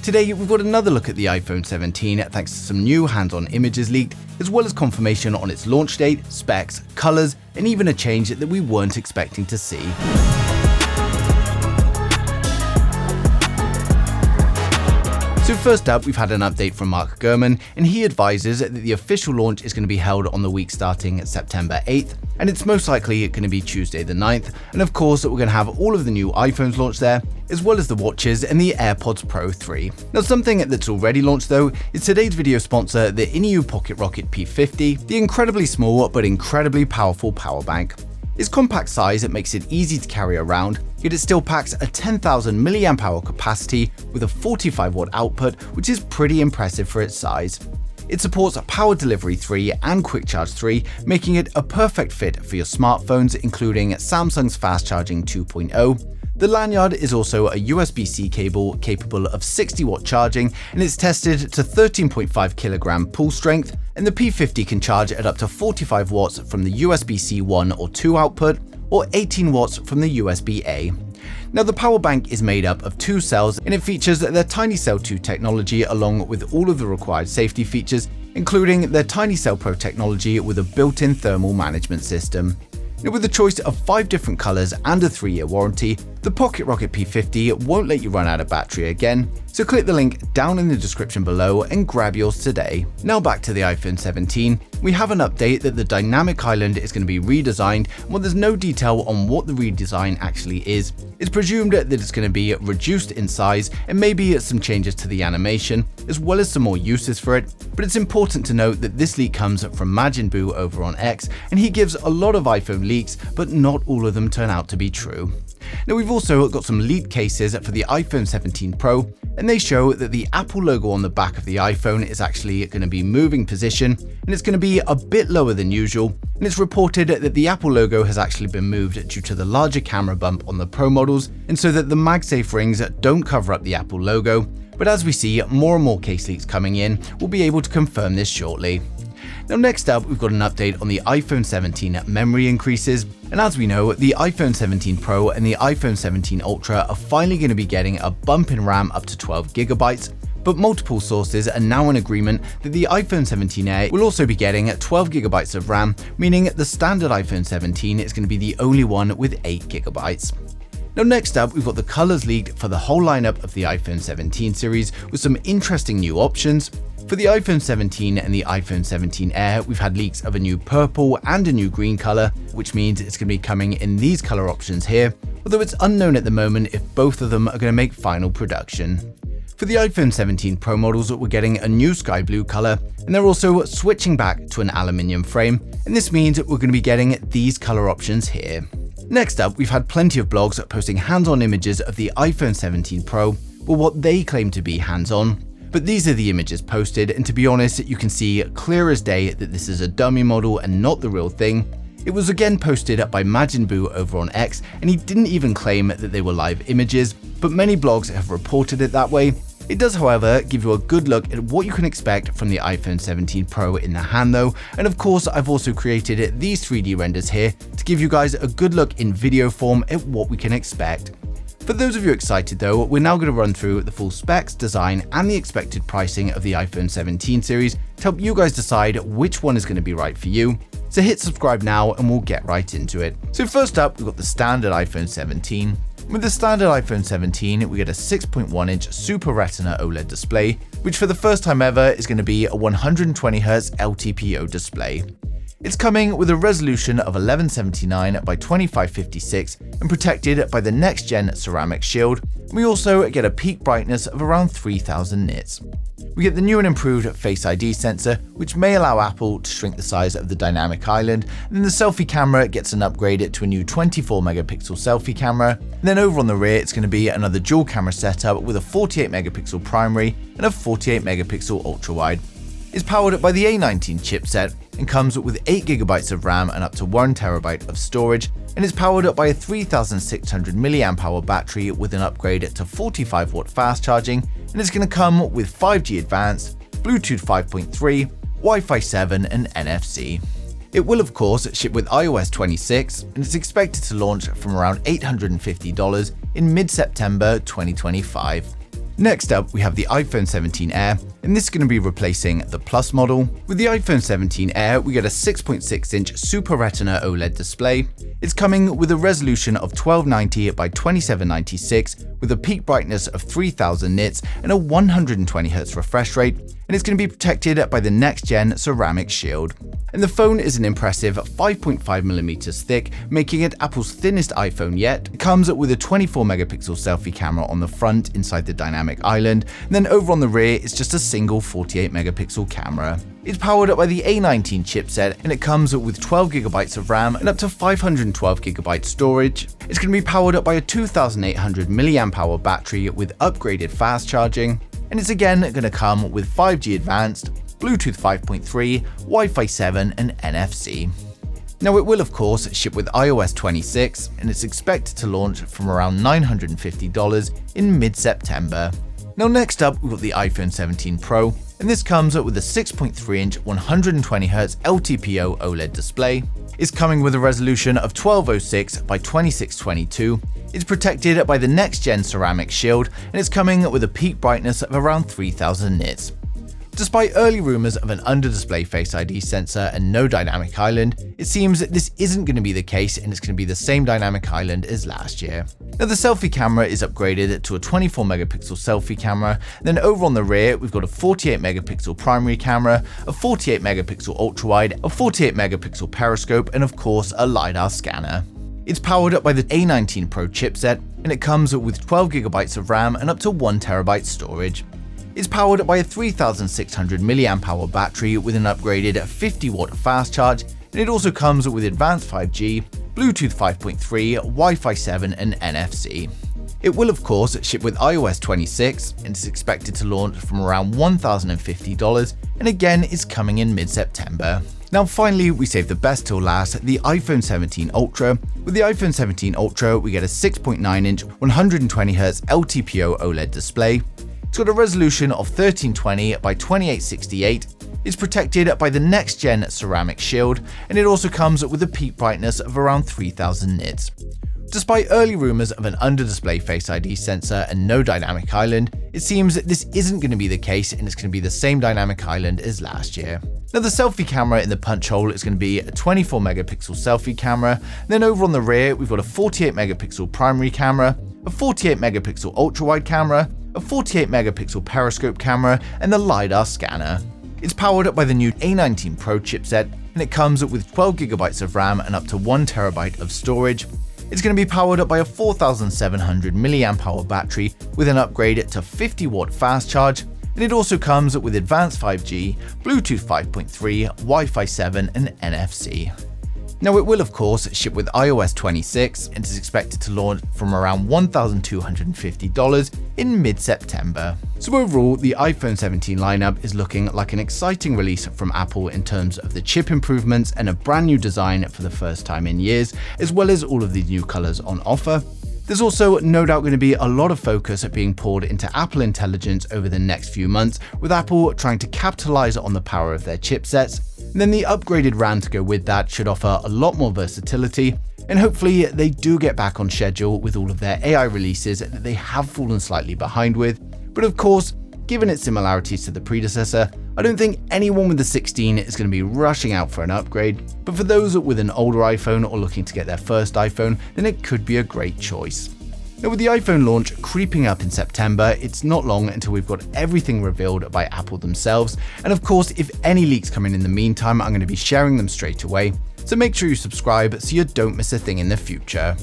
Today we've got another look at the iPhone 17 thanks to some new hands-on images leaked, as well as confirmation on its launch date, specs, colors, and even a change that we weren't expecting to see. So first up, we've had an update from Mark Gurman, and he advises that the official launch is going to be held on the week starting September 8th, and it's most likely going to be Tuesday the 9th, and of course we're going to have all of the new iPhones launched there, as well as the watches and the AirPods Pro 3. Now something that's already launched though is today's video sponsor, the in-ear Pocket Rocket P50, the incredibly small but incredibly powerful power bank. Its compact size makes it easy to carry around, yet it still packs a 10,000 mAh capacity with a 45 watt output, which is pretty impressive for its size. It supports Power Delivery 3 and Quick Charge 3, making it a perfect fit for your smartphones, including Samsung's Fast Charging 2.0. The lanyard is also a USB-C cable capable of 60 watt charging, and it's tested to 13.5 kg pull strength, and the P50 can charge at up to 45 watts from the USB-C 1 or 2 output, or 18 watts from the USB-A. Now the power bank is made up of 2 cells, and it features their Tiny Cell 2 technology along with all of the required safety features, including their Tiny Cell Pro technology with a built-in thermal management system. Now with a choice of 5 different colors and a 3-year warranty, the Pocket Rocket P50 won't let you run out of battery again, so click the link down in the description below and grab yours today. Now back to the iPhone 17, we have an update that the dynamic island is going to be redesigned, and while there's no detail on what the redesign actually is, it's presumed that it's going to be reduced in size and maybe some changes to the animation, as well as some more uses for it, but it's important to note that this leak comes from Majin Buu over on X, and he gives a lot of iPhone leaks, but not all of them turn out to be true. Now we've also got some leaked cases for the iPhone 17 Pro, and they show that the Apple logo on the back of the iPhone is actually going to be moving position, and it's going to be a bit lower than usual, and it's reported that the Apple logo has actually been moved due to the larger camera bump on the Pro models, and so that the MagSafe rings don't cover up the Apple logo, but as we see more and more case leaks coming in, we'll be able to confirm this shortly. Now next up, we've got an update on the iPhone 17 memory increases, and as we know, the iPhone 17 Pro and the iPhone 17 Ultra are finally going to be getting a bump in RAM up to 12 GB, but multiple sources are now in agreement that the iPhone 17 Air will also be getting 12 GB of RAM, meaning the standard iPhone 17 is going to be the only one with 8 GB. Now next up, we've got the colors leaked for the whole lineup of the iPhone 17 series with some interesting new options. For the iPhone 17 and the iPhone 17 Air, we've had leaks of a new purple and a new green color, which means it's going to be coming in these color options here, although it's unknown at the moment if both of them are going to make final production. For the iPhone 17 Pro models, we're getting a new sky blue color, and they're also switching back to an aluminium frame, and this means we're going to be getting these color options here. Next up, we've had plenty of blogs posting hands-on images of the iPhone 17 Pro, or what they claim to be hands-on. But these are the images posted, and to be honest, you can see clear as day that this is a dummy model and not the real thing. It was again posted by Majin Buu over on X, and he didn't even claim that they were live images, but many blogs have reported it that way. It does, however, give you a good look at what you can expect from the iPhone 17 Pro in the hand though, and of course I've also created these 3D renders here to give you guys a good look in video form at what we can expect. For those of you excited though, we're now going to run through the full specs, design, and the expected pricing of the iPhone 17 series to help you guys decide which one is going to be right for you. So hit subscribe now and we'll get right into it. So first up, we've got the standard iPhone 17. With the standard iPhone 17, we get a 6.1-inch Super Retina OLED display, which for the first time ever is going to be a 120Hz LTPO display. It's coming with a resolution of 1179 by 2556 and protected by the next-gen ceramic shield. We also get a peak brightness of around 3000 nits. We get the new and improved Face ID sensor, which may allow Apple to shrink the size of the dynamic island, and then the selfie camera gets an upgrade to a new 24-megapixel selfie camera, and then over on the rear it's going to be another dual camera setup with a 48-megapixel primary and a 48-megapixel ultra-wide. It's powered by the A19 chipset and comes with 8GB of RAM and up to 1TB of storage, and is powered by a 3600 mAh battery with an upgrade to 45W fast charging, and it's going to come with 5G Advanced, Bluetooth 5.3, Wi-Fi 7 and NFC. It will of course ship with iOS 26, and it's expected to launch from around $850 in mid-September 2025. Next up, we have the iPhone 17 Air, and this is going to be replacing the Plus model. With the iPhone 17 Air, we get a 6.6-inch Super Retina OLED display. It's coming with a resolution of 1290 by 2796 with a peak brightness of 3000 nits and a 120Hz refresh rate, and it's going to be protected by the next-gen ceramic shield. And the phone is an impressive 5.5mm thick, making it Apple's thinnest iPhone yet. It comes with a 24-megapixel selfie camera on the front inside the dynamic island, and then over on the rear it's just a single 48-megapixel camera. It's powered up by the A19 chipset, and it comes with 12GB of RAM and up to 512GB storage. It's going to be powered up by a 2800 mAh battery with upgraded fast charging, and it's again going to come with 5G Advanced, Bluetooth 5.3, Wi-Fi 7 and NFC. Now it will of course ship with iOS 26, and it's expected to launch from around $950 in mid-September. Now next up we've got the iPhone 17 Pro, and this comes with a 6.3-inch 120Hz LTPO OLED display. It's coming with a resolution of 1206 by 2622. It's protected by the next-gen ceramic shield, and it's coming with a peak brightness of around 3000 nits. Despite early rumors of an under-display Face ID sensor and no dynamic island, it seems that this isn't going to be the case, and it's going to be the same dynamic island as last year. Now the selfie camera is upgraded to a 24-megapixel selfie camera, then over on the rear we've got a 48-megapixel primary camera, a 48-megapixel ultra-wide, a 48-megapixel periscope, and of course a LiDAR scanner. It's powered up by the A19 Pro chipset, and it comes with 12GB of RAM and up to 1TB storage. It's powered by a 3600 mAh battery with an upgraded 50W fast charge, and it also comes with advanced 5G, Bluetooth 5.3, Wi-Fi 7 and NFC. It will of course ship with iOS 26, and is expected to launch from around $1050, and again is coming in mid-September. Now finally, we save the best till last, the iPhone 17 Ultra. With the iPhone 17 Ultra, we get a 6.9-inch 120Hz LTPO OLED display. It's got a resolution of 1320 by 2868. It's protected by the next-gen ceramic shield, and it also comes with a peak brightness of around 3000 nits. Despite early rumors of an under-display Face ID sensor and no dynamic island, it seems that this isn't going to be the case, and it's going to be the same dynamic island as last year. Now the selfie camera in the punch hole is going to be a 24-megapixel selfie camera, then over on the rear we've got a 48-megapixel primary camera, a 48-megapixel ultra-wide camera, a 48-megapixel periscope camera, and the LiDAR scanner. It's powered up by the new A19 Pro chipset, and it comes with 12GB of RAM and up to 1TB of storage. It's going to be powered up by a 4700 mAh battery with an upgrade to 50W fast charge, and it also comes with advanced 5G, Bluetooth 5.3, Wi-Fi 7 and NFC. Now it will of course ship with iOS 26, and is expected to launch from around $1250 in mid-September. So overall, the iPhone 17 lineup is looking like an exciting release from Apple in terms of the chip improvements and a brand new design for the first time in years, as well as all of these new colors on offer. There's also no doubt going to be a lot of focus being poured into Apple Intelligence over the next few months, with Apple trying to capitalize on the power of their chipsets. And then the upgraded RAM to go with that should offer a lot more versatility, and hopefully they do get back on schedule with all of their AI releases that they have fallen slightly behind with. But of course, given its similarities to the predecessor, I don't think anyone with the 16 is going to be rushing out for an upgrade, but for those with an older iPhone or looking to get their first iPhone, then it could be a great choice. Now with the iPhone launch creeping up in September, it's not long until we've got everything revealed by Apple themselves, and of course if any leaks come in the meantime, I'm going to be sharing them straight away, so make sure you subscribe so you don't miss a thing in the future.